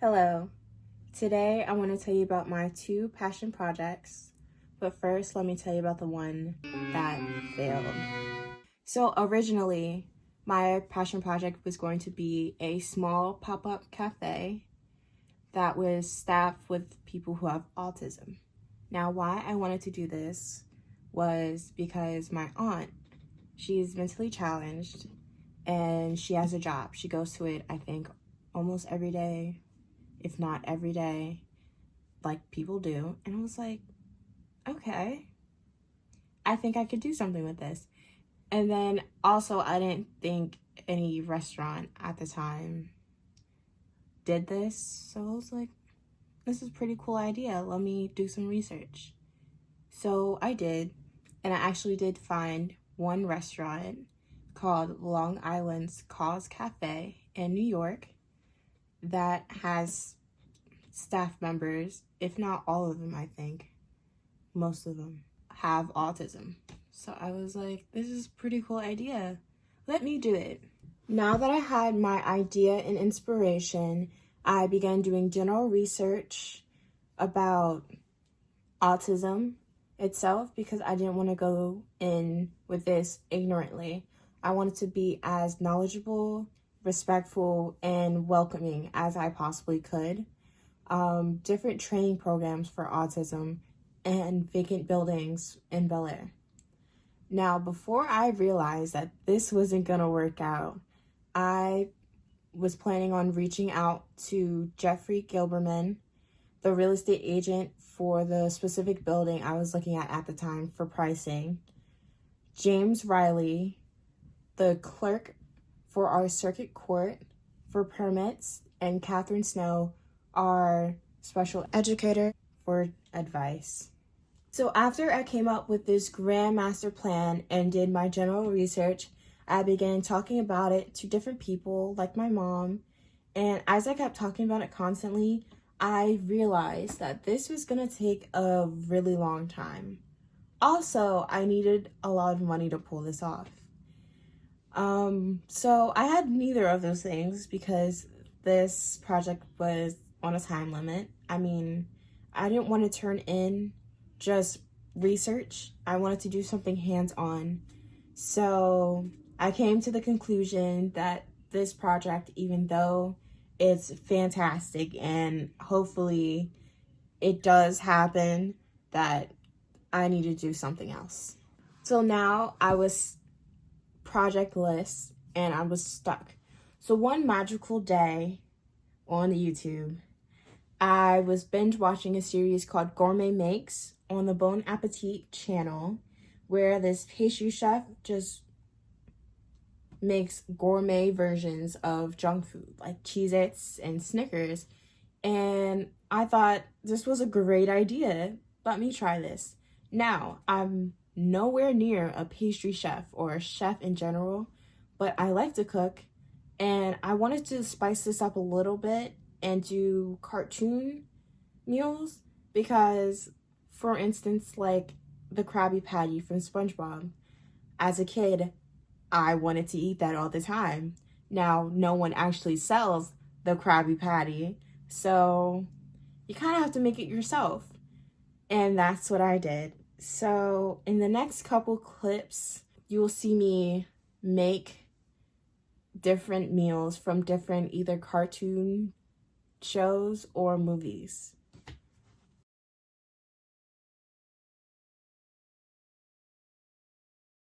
Hello. Today I want to tell you about my two passion projects, but first let me tell you about the one that failed. So originally, my passion project was going to be a small pop-up cafe that was staffed with people who have autism. Now, why I wanted to do this was because my aunt, she's mentally challenged and she has a job. She goes to it, I think, almost every day, if not every day, like people do. And I was like, okay, I think I could do something with this. And then also, I didn't think any restaurant at the time did this. So I was like, this is a pretty cool idea. Let me do some research. So I did, and I actually did find one restaurant called Long Island's Cause Cafe in New York that has staff members, if not all of them, I think, most of them, have autism. So I was like, this is a pretty cool idea. Let me do it. Now that I had my idea and inspiration, I began doing general research about autism itself because I didn't want to go in with this ignorantly. I wanted to be as knowledgeable, respectful, and welcoming as I possibly could. Different training programs for autism and vacant buildings in Bel Air. Now, before I realized that this wasn't gonna work out, I was planning on reaching out to Jeffrey Gilberman, the real estate agent for the specific building I was looking at the time for pricing, James Riley, the clerk for our circuit court for permits, and Catherine Snow, our special educator, for advice. So after I came up with this grand master plan and did my general research, I began talking about it to different people like my mom. And as I kept talking about it constantly, I realized that this was gonna take a really long time. Also, I needed a lot of money to pull this off. So I had neither of those things because this project was on a time limit. I mean, I didn't want to turn in just research. I wanted to do something hands-on. So I came to the conclusion that this project, even though it's fantastic and hopefully it does happen, that I need to do something else. So now I was projectless and I was stuck. So one magical day on YouTube, I was binge watching a series called Gourmet Makes on the Bon Appetit channel, where this pastry chef just makes gourmet versions of junk food like Cheez-Its and Snickers. And I thought this was a great idea. Let me try this. Now, I'm nowhere near a pastry chef or a chef in general, but I like to cook and I wanted to spice this up a little bit and do cartoon meals because, for instance, like the Krabby Patty from SpongeBob. As a kid, I wanted to eat that all the time. Now, no one actually sells the Krabby Patty, so you kind of have to make it yourself. And that's what I did. So in the next couple clips, you will see me make different meals from different either cartoon shows or movies.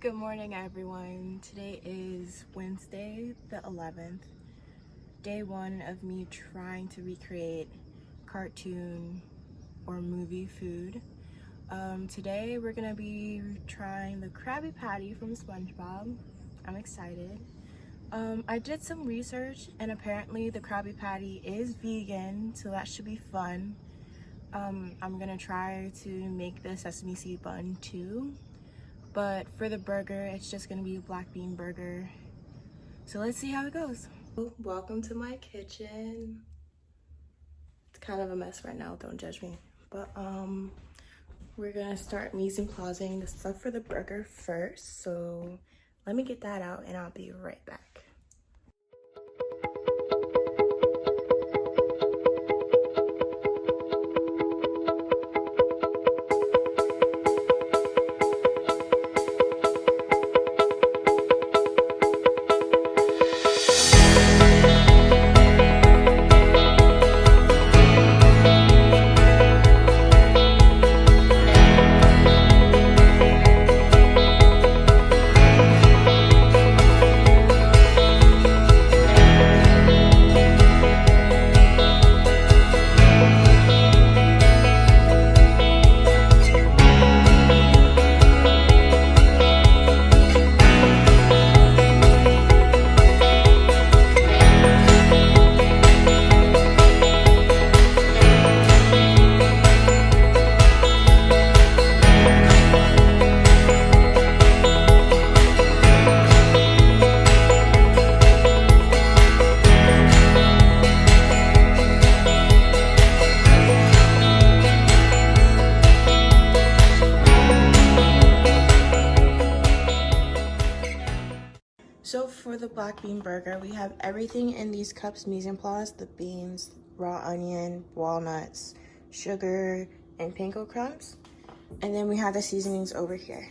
Good morning, everyone. Today is Wednesday the 11th, day one of me trying to recreate cartoon or movie food. Today we're gonna be trying the Krabby Patty from SpongeBob. I'm excited. I did some research and apparently the Krabby Patty is vegan, so that should be fun. I'm gonna try to make the sesame seed bun too, but for the burger, it's just gonna be a black bean burger. So let's see how it goes. Welcome to my kitchen. It's kind of a mess right now, don't judge me. But we're gonna start mise en placing the stuff for the burger first. So let me get that out and I'll be right back. the black bean burger. We have everything in these cups, mise en place, the beans, raw onion, walnuts, sugar, and panko crumbs. And then we have the seasonings over here.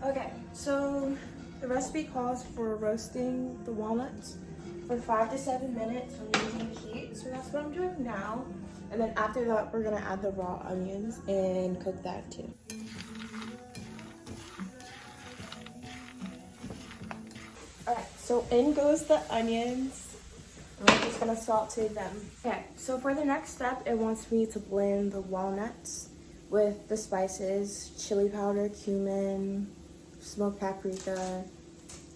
Okay, so the recipe calls for roasting the walnuts for 5 to 7 minutes when using the heat. So that's what I'm doing now. And then after that, we're gonna add the raw onions and cook that too. All right, so in goes the onions. We're just gonna saute them. Okay, so for the next step, it wants me to blend the walnuts with the spices, chili powder, cumin, smoked paprika,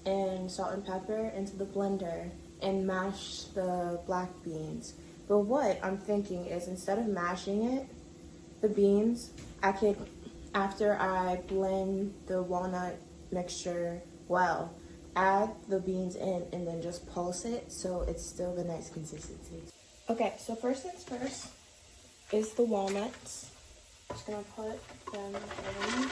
and salt and pepper into the blender and mash the black beans. But what I'm thinking is instead of mashing it, the beans, I could, after I blend the walnut mixture well, add the beans in and then just pulse it so it's still the nice consistency. Okay, so first things first is the walnuts. Just gonna put them in.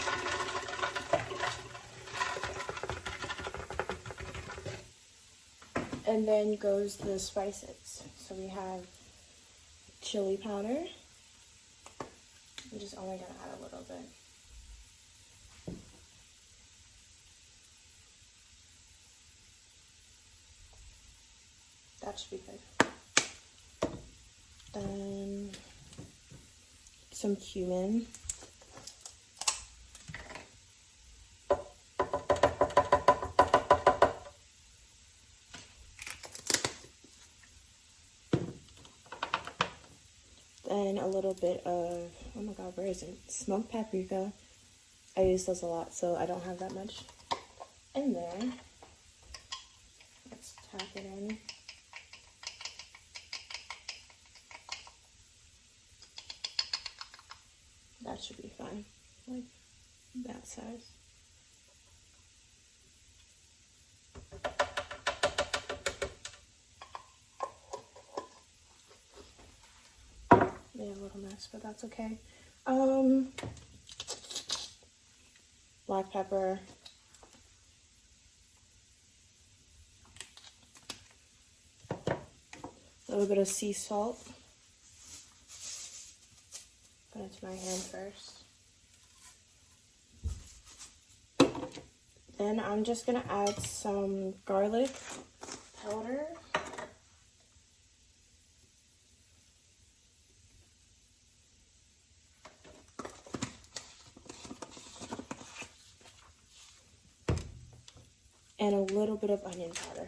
And then goes the spices. So we have chili powder. I'm just only gonna add a little bit. That should be good. Then some cumin. Then a little bit of, oh my god, where is it? Smoked paprika. I use those a lot, so I don't have that much in there. Let's tap it in. That should be fine, like that size. Made a little mess, but that's okay. Black pepper. A little bit of sea salt. Put it to my hand first. Then I'm just gonna add some garlic powder. And a little bit of onion powder.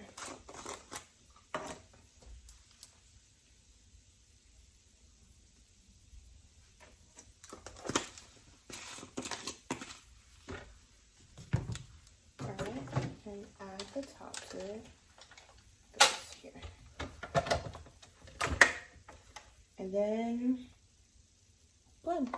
Alright, and add the top to it. Goes here. And then blend.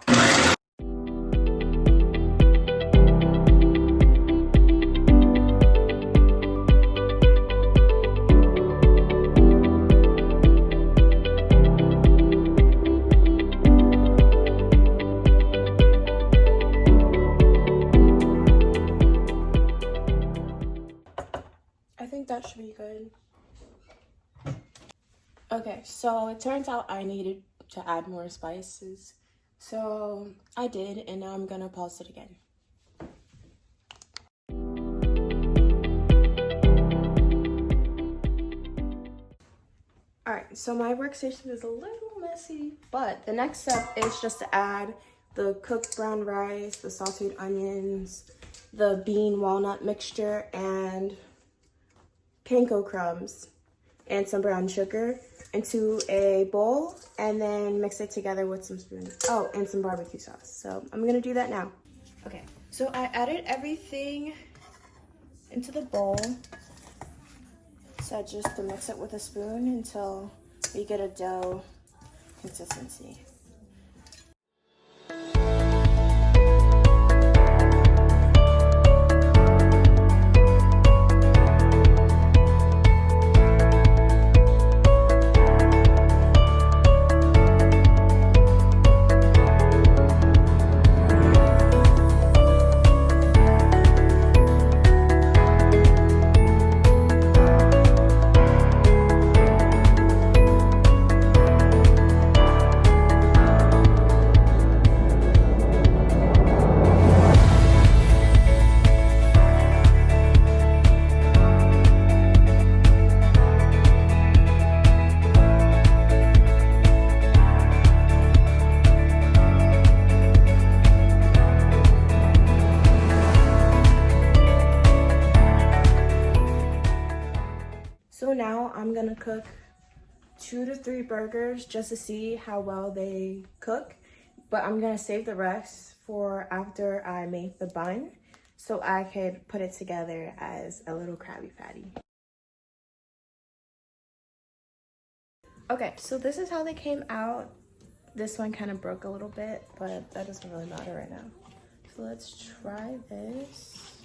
That should be good. Okay, so it turns out I needed to add more spices. So I did, and now I'm gonna pause it again. Alright, so my workstation is a little messy, but the next step is just to add the cooked brown rice, the sauteed onions, the bean walnut mixture, and panko crumbs and some brown sugar into a bowl and then mix it together with some spoons. Oh, and some barbecue sauce. So I'm gonna do that now. Okay, so I added everything into the bowl. So just to mix it with a spoon until we get a dough consistency. So now I'm gonna cook 2 to 3 burgers just to see how well they cook. But I'm gonna save the rest for after I make the bun so I could put it together as a little Krabby Patty. Okay, so this is how they came out. This one kind of broke a little bit, but that doesn't really matter right now. So let's try this.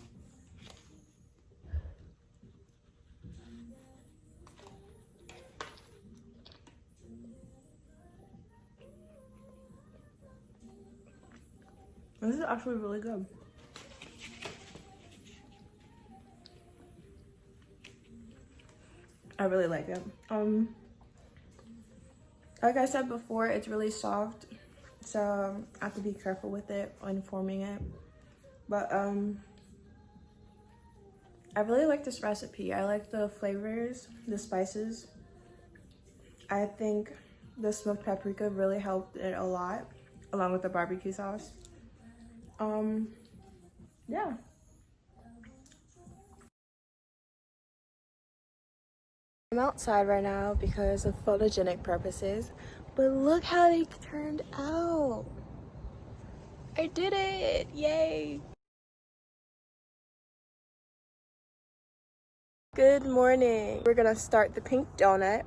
This is actually really good. I really like it. Like I said before, it's really soft, so I have to be careful with it when forming it. But I really like this recipe. I like the flavors, the spices. I think the smoked paprika really helped it a lot, along with the barbecue sauce. Yeah. I'm outside right now because of photogenic purposes, but look how they turned out. I did it! Yay! Good morning. We're gonna start the pink donut.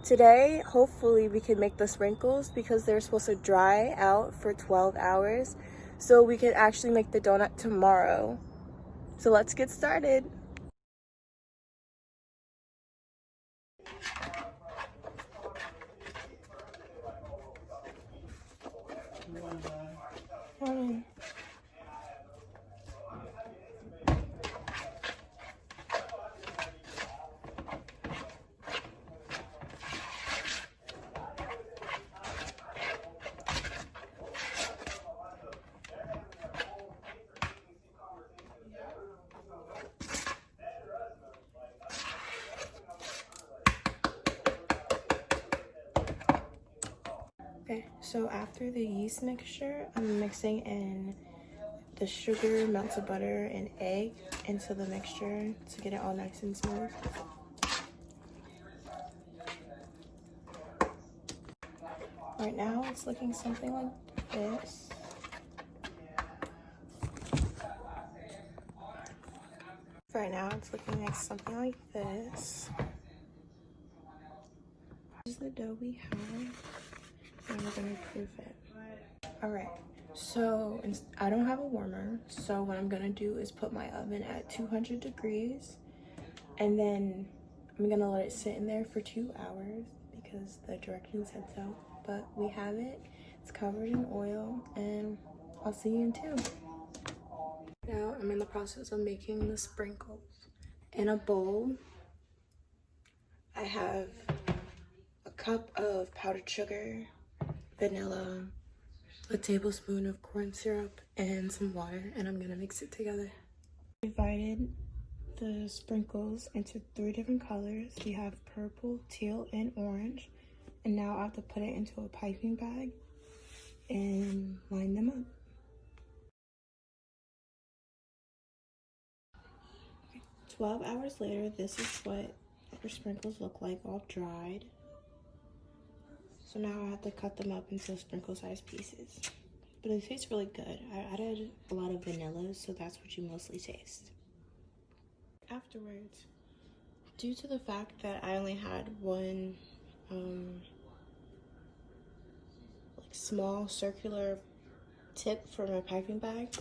Today, hopefully we can make the sprinkles because they're supposed to dry out for 12 hours. So we can actually make the donut tomorrow. So let's get started. Morning. Okay, so after the yeast mixture, I'm mixing in the sugar, melted butter, and egg into the mixture to get it all nice and smooth. Right now, it's looking something like this. Right now, it's looking like something like this. This is the dough we have, and we're gonna proof it. All right, so I don't have a warmer, so what I'm gonna do is put my oven at 200 degrees, and then I'm gonna let it sit in there for 2 hours because the directions said so. But we have it, it's covered in oil, and I'll see you in 2. Now I'm in the process of making the sprinkles. In a bowl, I have a cup of powdered sugar, vanilla, a tablespoon of corn syrup, and some water, and I'm gonna mix it together. I divided the sprinkles into 3 different colors. We have purple, teal, and orange. And now I have to put it into a piping bag and line them up. Okay. 12 hours later, this is what our sprinkles look like, all dried. So now I have to cut them up into sprinkle-sized pieces. But it tastes really good. I added a lot of vanilla, so that's what you mostly taste. Afterwards, due to the fact that I only had one small circular tip for my piping bag,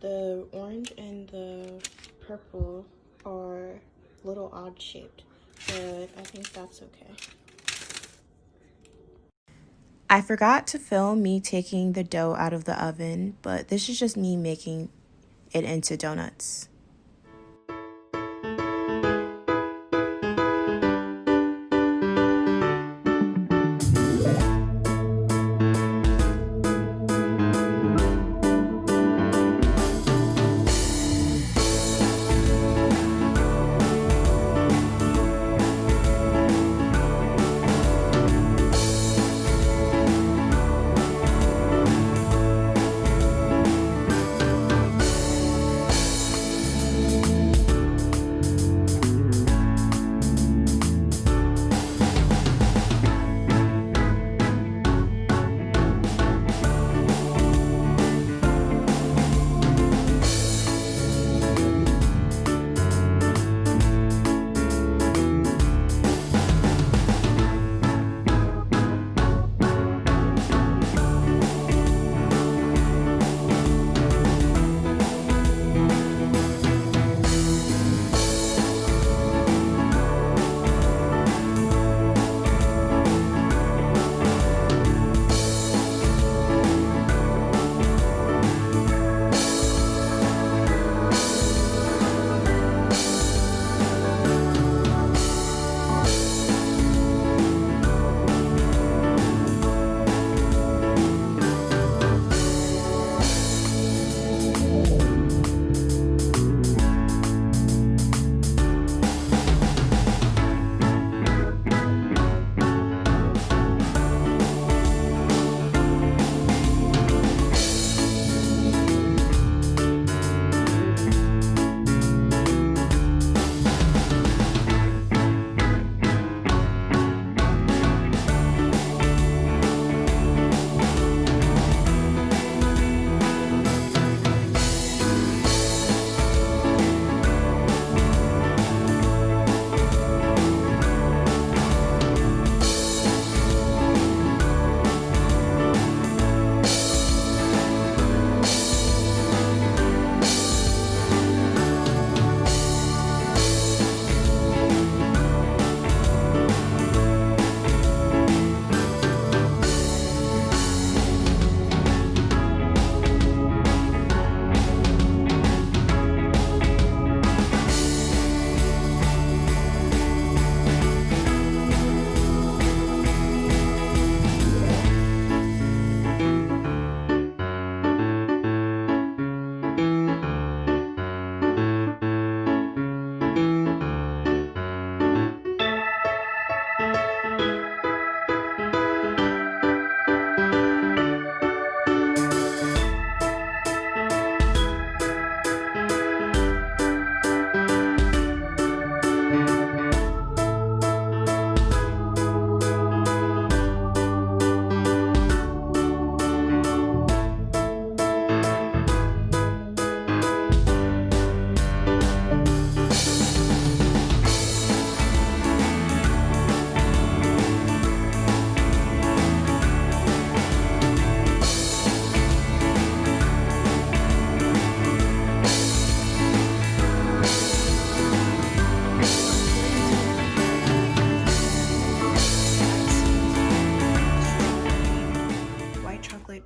the orange and the purple are a little odd shaped, but I think that's okay. I forgot to film me taking the dough out of the oven, but this is just me making it into donuts.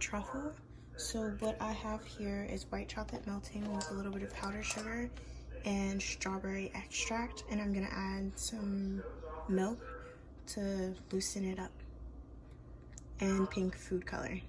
truffle. So what I have here is white chocolate melting with a little bit of powdered sugar and strawberry extract, and I'm gonna add some milk to loosen it up, and pink food color.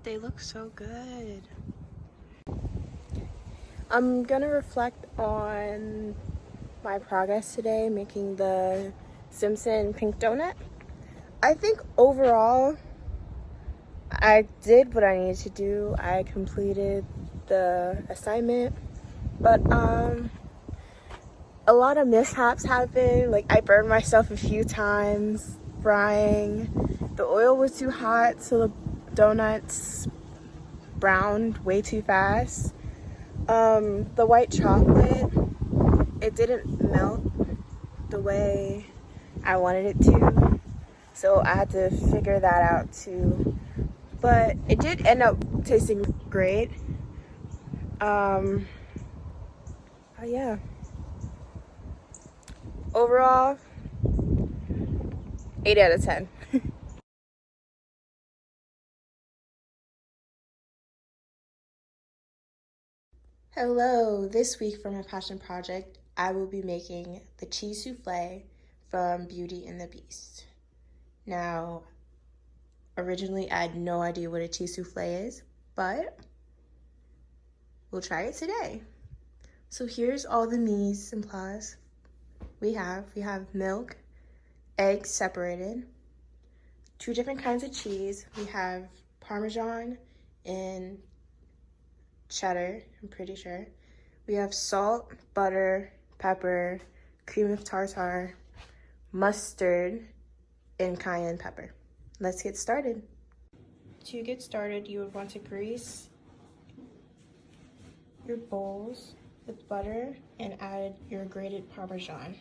They look so good. I'm gonna reflect on my progress today making the Simpson pink donut. I think overall I did what I needed to do. I completed the assignment, but a lot of mishaps happened. Like, I burned myself a few times frying. The oil was too hot, so the donuts browned way too fast. The white chocolate, it didn't melt the way I wanted it to, so I had to figure that out too. But it did end up tasting great. Oh yeah. Overall, 8 out of 10. Hello, this week for my passion project, I will be making the cheese souffle from Beauty and the Beast. Now, originally I had no idea what a cheese souffle is, but we'll try it today. So here's all the mise en place we have milk, eggs separated, 2 different kinds of cheese. We have Parmesan and cheddar, I'm pretty sure. We have salt, butter, pepper, cream of tartar, mustard, and cayenne pepper. Let's get started. To get started, you would want to grease your bowls with butter and add your grated Parmesan.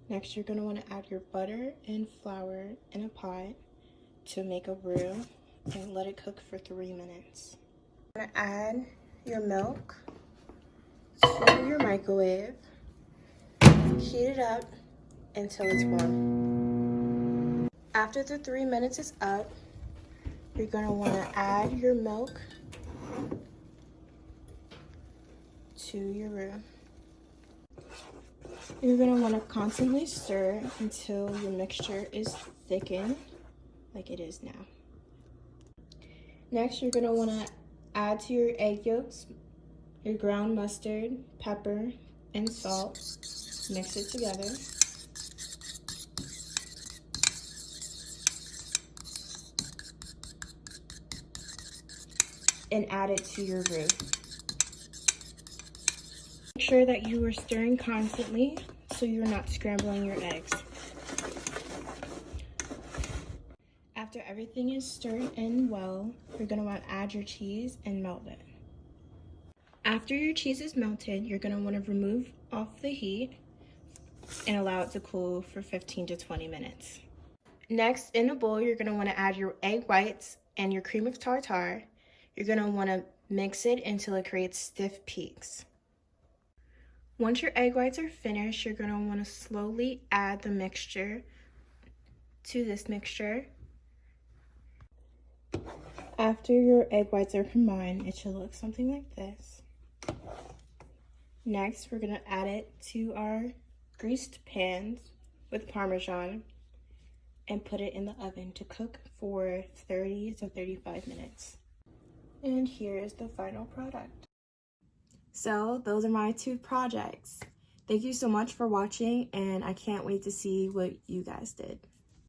Next, you're going to want to add your butter and flour in a pot to make a roux and let it cook for 3 minutes. You're going to add your milk to your microwave. Heat it up until it's warm. After the 3 minutes is up, you're going to want to add your milk to your roux. You're going to want to constantly stir until your mixture is thickened like it is now. Next, you're going to want to add to your egg yolks your ground mustard, pepper, and salt. Mix it together. And add it to your roux. sure that you are stirring constantly so you're not scrambling your eggs. After everything is stirred in well, you're going to want to add your cheese and melt it. After your cheese is melted, you're going to want to remove off the heat and allow it to cool for 15 to 20 minutes. Next, in a bowl, you're going to want to add your egg whites and your cream of tartar. You're going to want to mix it until it creates stiff peaks. Once your egg whites are finished, you're going to want to slowly add the mixture to this mixture. After your egg whites are combined, it should look something like this. Next, we're going to add it to our greased pans with Parmesan and put it in the oven to cook for 30 to 35 minutes. And here is the final product. So those are my 2 projects. Thank you so much for watching, and I can't wait to see what you guys did.